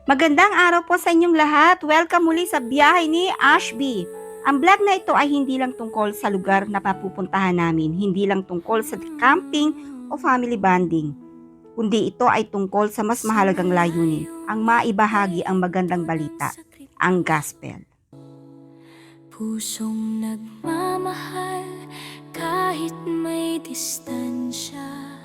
Magandang araw po sa inyong lahat. Welcome muli sa biyahe ni Ashby. Ang vlog na ito ay hindi lang tungkol sa lugar na papupuntahan namin, hindi lang tungkol sa camping o family bonding, kundi ito ay tungkol sa mas mahalagang layunin, ang maibahagi ang magandang balita, ang gospel. Pusong nagmamahal kahit may distansya.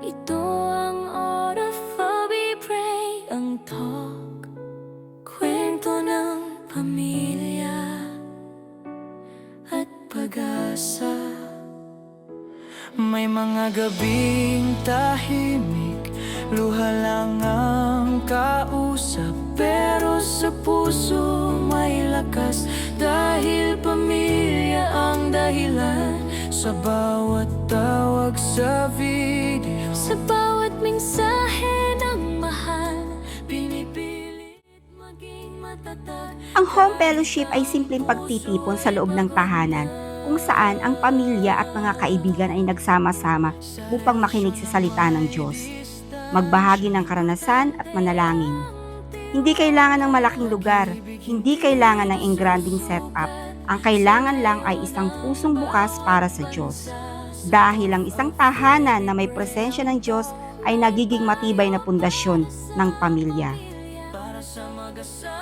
Ito ang Oraphobi Pray, ang talk, kwento ng pamilya at pag-asa. May mga gabing tahimik, luha lang ang kausap, pero sa puso may lakas, dahil pamilya ang dahilan. Sa bawat tawag sa video, Sa bawat mensahe ng mahal, pinipilit maging matatag. Ang home fellowship ay simpleng pagtitipon sa loob ng tahanan, kung saan ang pamilya at mga kaibigan ay nagsama-sama upang makinig sa salita ng Diyos, magbahagi ng karanasan at manalangin. Hindi kailangan ng malaking lugar, hindi kailangan ng engranding setup. Ang kailangan lang ay isang pusong bukas para sa Diyos. Dahil ang isang tahanan na may presensya ng Diyos ay nagiging matibay na pundasyon ng pamilya.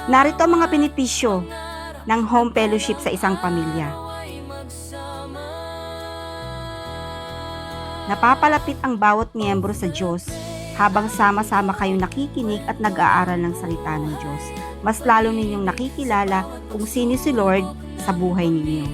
Narito ang mga benepisyo ng home fellowship sa isang pamilya. Napapalapit ang bawat miyembro sa Diyos habang sama-sama kayong nakikinig at nag-aaral ng salita ng Diyos. Mas lalo ninyong nakikilala kung sino si Lord sa buhay ninyo.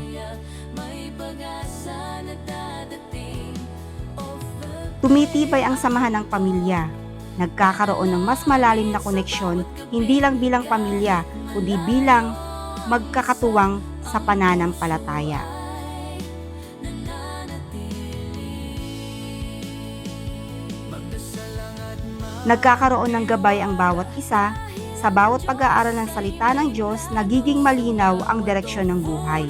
Tumitibay ang samahan ng pamilya. Nagkakaroon ng mas malalim na koneksyon, hindi lang bilang pamilya, kundi bilang magkakatuwang sa pananampalataya. Nagkakaroon ng gabay ang bawat isa. Sa bawat pag-aaral ng salita ng Diyos, nagiging malinaw ang direksyon ng buhay.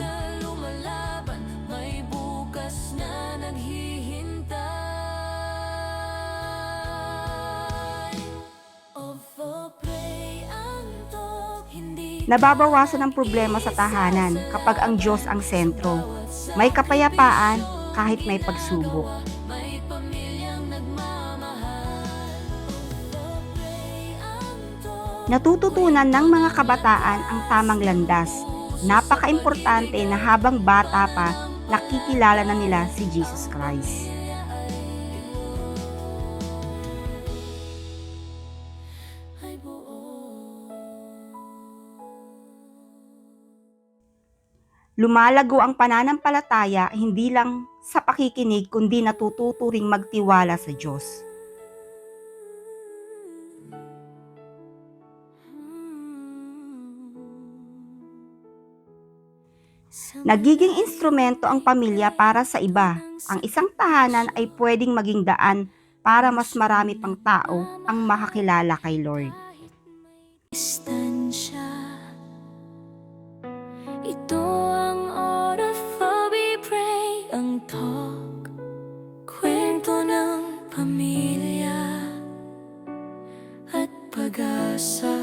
Nababawasan ang problema sa tahanan kapag ang Diyos ang sentro. May kapayapaan kahit may pagsubok. Natututunan ng mga kabataan ang tamang landas. Napaka-importante na habang bata pa, nakikilala na nila si Jesus Christ. Lumalago ang pananampalataya hindi lang sa pakikinig kundi natututo ring magtiwala sa Diyos. Nagiging instrumento ang pamilya para sa iba. Ang isang tahanan ay pwedeng maging daan para mas marami pang tao ang makakilala kay Lord. Distansya. Ito ang Oraphobi Pray, ang talk, kwento ng pamilya at pag-asa.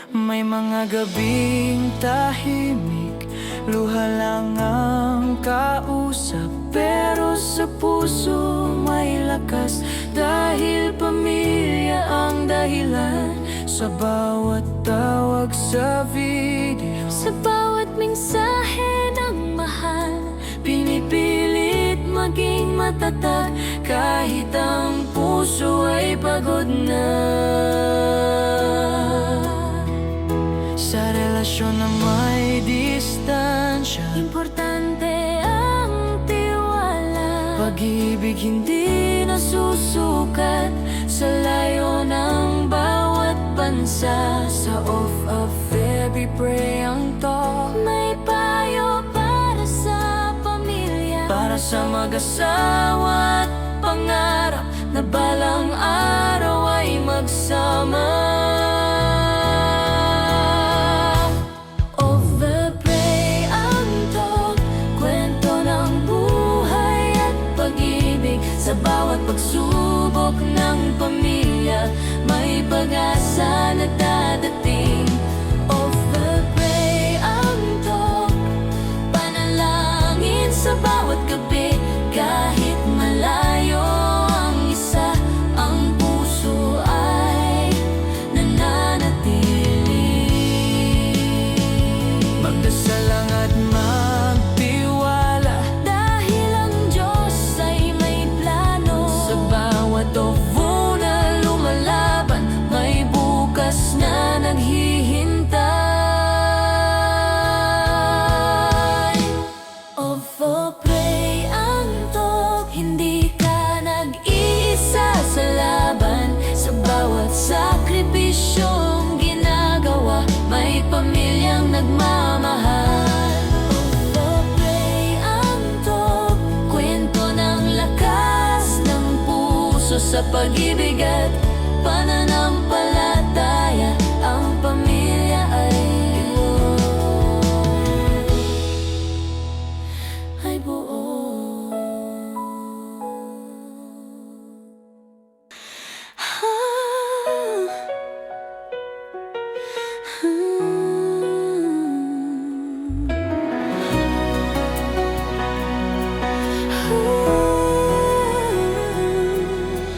may mga gabing tahimik, luha lang ang kausap, pero sa puso may lakas, dahil pamilya ang dahilan. Sa bawat tawag sa video, Sa bawat mensahe ng mahal, pinipilit maging matatag, kahit ang puso ay pagod na. sa relasyon na may distansya, Importante ang tiwala, pag-ibig hindi nasusukat sa layo ng bawat bansa. sa off of every pray ang talk, May payo para sa pamilya, para sa mag-asawa at pangarap na balang araw ay magsama. of the pray ang talk, kwento ng buhay at pag-ibig. Sa bawat pagsubok ng pamilya, pamilya, may pag-asa na dadating. Offer, pray, antok, panalangin sa bawat gabi. Kahit malayo ang isa, ang puso ay nananatili. Magdasal lang at magtiwala, Dahil ang Diyos ay may plano. sa bawat ofo na lumalaban, may bukas na naghihintay. Offer, pray, antok, hindi ka nag-iisa sa laban. Sa bawat sakripisyong ginagawa, may pamilyang nagmamahal. Offer, pray, antok, kwento ng lakas ng puso sa pag-ibig at pananampalataya. Ang pamilya ay buo.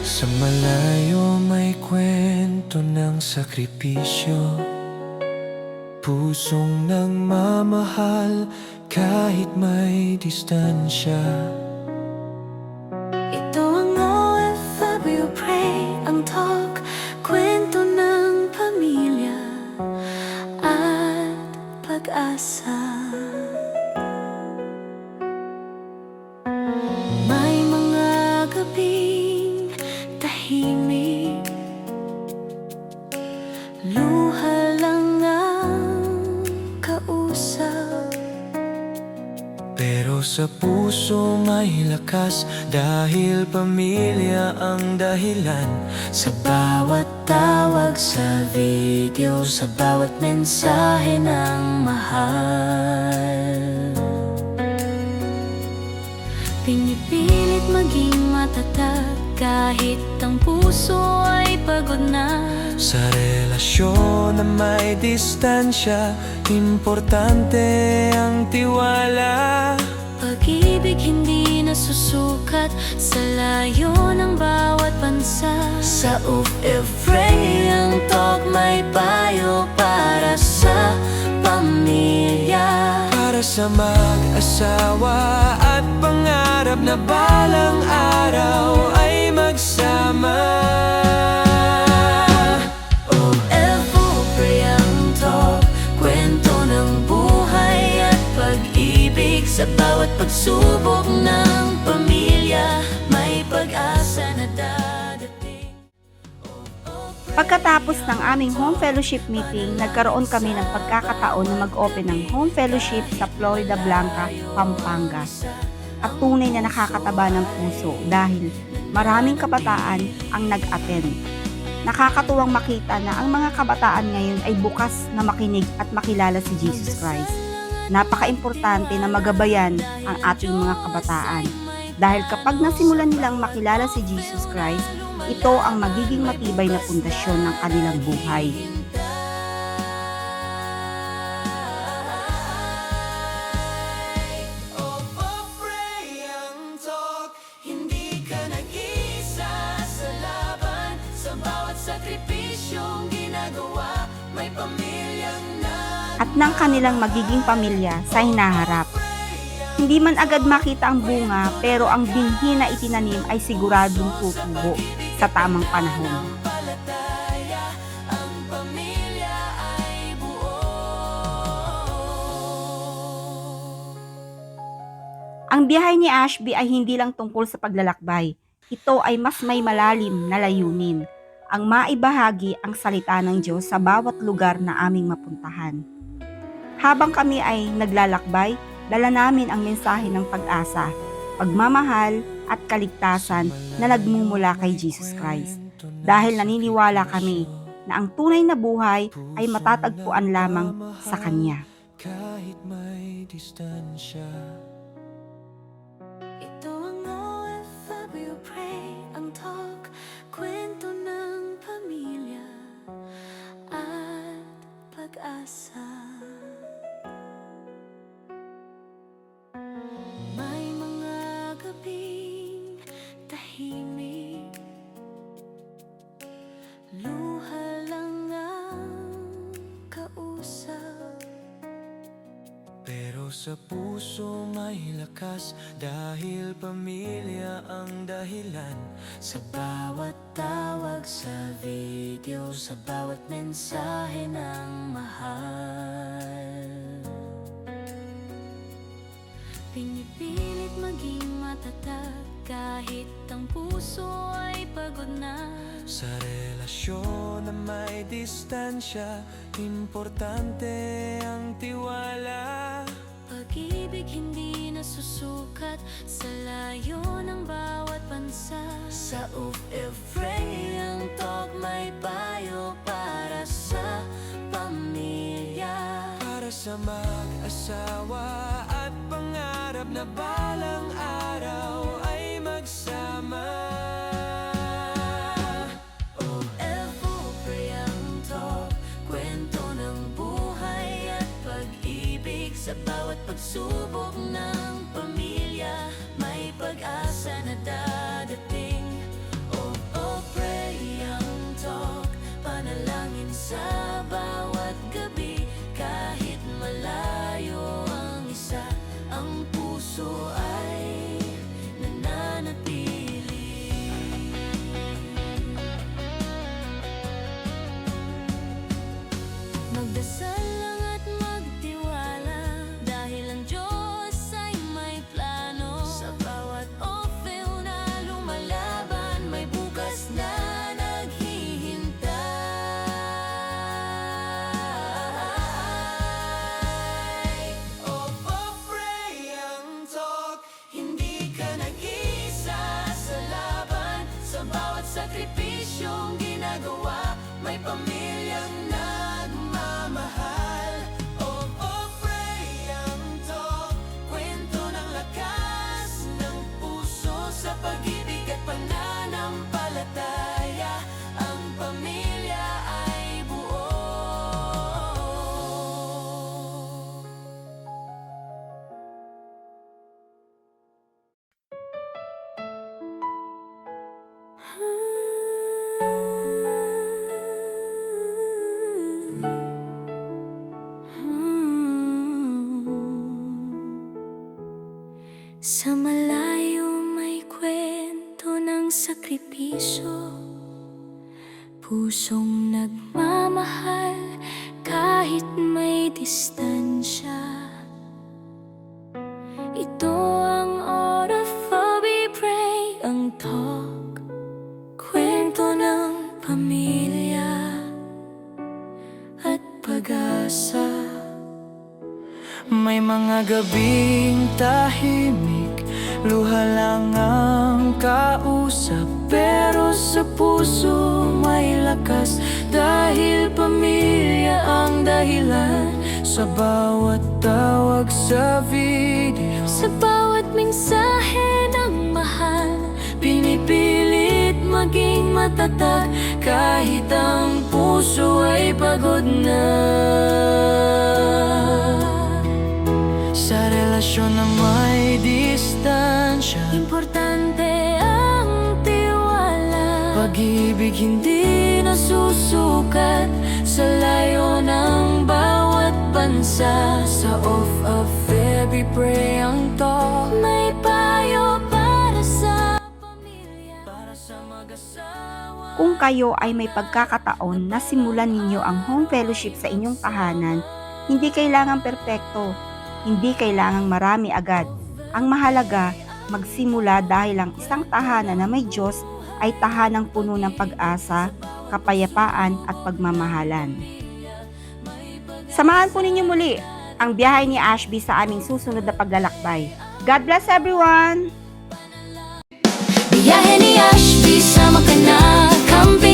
Sa malayo may kwento ng sakripisyo, pusong nagmamahal kahit may distansya. Ito ang OFW Pray, ang talk, kwento ng pamilya at pag-asa. May mga gabing tahimik, luha lang ang kausap. Pero sa puso may lakas, dahil pamilya ang dahilan. Sa bawat tawag sa video, sa bawat mensahe ng mahal, pinipilit maging matatag kahit ang puso ay pagod na. Sa relasyon na may distansya, importante ang tiwala. Pag-ibig hindi nasusukat sa layo ng bawat bansa. Sa OFW ang talk, may payo para sa pamilya. Para sa mag-asawa at pangarap na balang araw ay magsama. OFW ang talk, kwento ng buhay at pag-ibig. Sa bawat pagsubok ng pamilya, may pag-asa na dadating. Pagkatapos ng aming home fellowship meeting, nagkaroon kami ng pagkakataon na mag-open ng home fellowship sa Florida Blanca, Pampanga. At tunay na nakakataba ng puso dahil maraming kabataan ang nag-attend. Nakakatuwang makita na ang mga kabataan ngayon ay bukas na makinig at makilala si Jesus Christ. Napaka-importante na magabayan ang ating mga kabataan dahil kapag nasimulan nilang makilala si Jesus Christ, ito ang magiging matibay na pundasyon ng kanilang buhay. Hindi ka nag-iisa sa laban. Sa bawat sakripisyong ginagawa, may pamilyang At ng kanilang magiging pamilya sa hinaharap. Hindi man agad makita ang bunga, pero ang binhi na itinanim ay siguradong tutubo sa tamang panahon. palataya. Ang pamilya ay buo. Ang biyahe ni Ashby ay hindi lang tungkol sa paglalakbay. Ito ay mas may malalim na layunin. Ang maibahagi ang salita ng Diyos sa bawat lugar na aming mapuntahan. Habang kami ay naglalakbay, dala namin ang mensahe ng pag-asa, pagmamahal at kaligtasan na nagmumula kay Jesus Christ. Dahil naniniwala kami na ang tunay na buhay ay matatagpuan lamang sa Kanya. Kahit may distansya, Ito ang OFW Pray, ang talk, kwento ng pamilya. luha lang ang kausap. Pero sa puso may lakas dahil pamilya ang dahilan. Sa bawat tawag sa video, sa bawat mensahe ng mahal, pinipilit maging matatag kahit ang puso ay pagod na. Sa relasyon na may distansya, importante ang tiwala. Pag-ibig hindi nasusukat sa layo ng bawat bansa. Sa Ufray ang talk may payo para sa pamilya. Para sa mag-asawa at pangarap na balang araw ay magsama. Ufray ang talk, kwento ng buhay at pag-ibig. Sa bawat pagsubok ng pamilya, may pag-asa na dadating. Ufray ang talk, panalangin sa bawat gabi. Kahit malayo ang isa, ang puso ay nananatili. Magdasal lang at magtiwala, dahil ang Diyos ay may plano. Sa bawat ofel na lumalaban, may bukas na naghihintay. Ufray ang talk, Hindi ka nag-isa sa laban. Sa bawat sakripisyong ginagawa, may pamilyang nagmamahal. Ufray ang talk, Kwento ng lakas ng puso, sa pag-ibig at pananampalataya. Ang pamilya ay buo. Sa malayo may kwento ng sakripisyo, pusong nagmamahal kahit may distansya. Ito ang Ufray, ang talk, kwento ng pamilya at pag-asa. may mga gabing tahimik, luha lang ang kausap. Pero sa puso may lakas dahil pamilya ang dahilan. Sa bawat tawag sa video, Sa bawat mensahe ng mahal, pinipilit maging matatag kahit ang puso ay pagod na. Sa relasyon na may distansya, importante ang tiwala. pag-ibig hindi nasusukat sa layo ng bawat bansa. Sa Ufray ang talk, May payo para sa pamilya, para sa mag-asawa. Kung kayo ay may pagkakataon na simulan ninyo ang home fellowship sa inyong tahanan, hindi kailangan perpekto, hindi kailangang marami agad. Ang mahalaga, magsimula dahil ang isang tahanan na may Diyos ay tahanang puno ng pag-asa, kapayapaan at pagmamahalan. Samahan po ninyo muli ang biyahe ni Ashby sa aming susunod na paglalakbay. God bless everyone! Biyahe ni Ashby, sama ka na, camping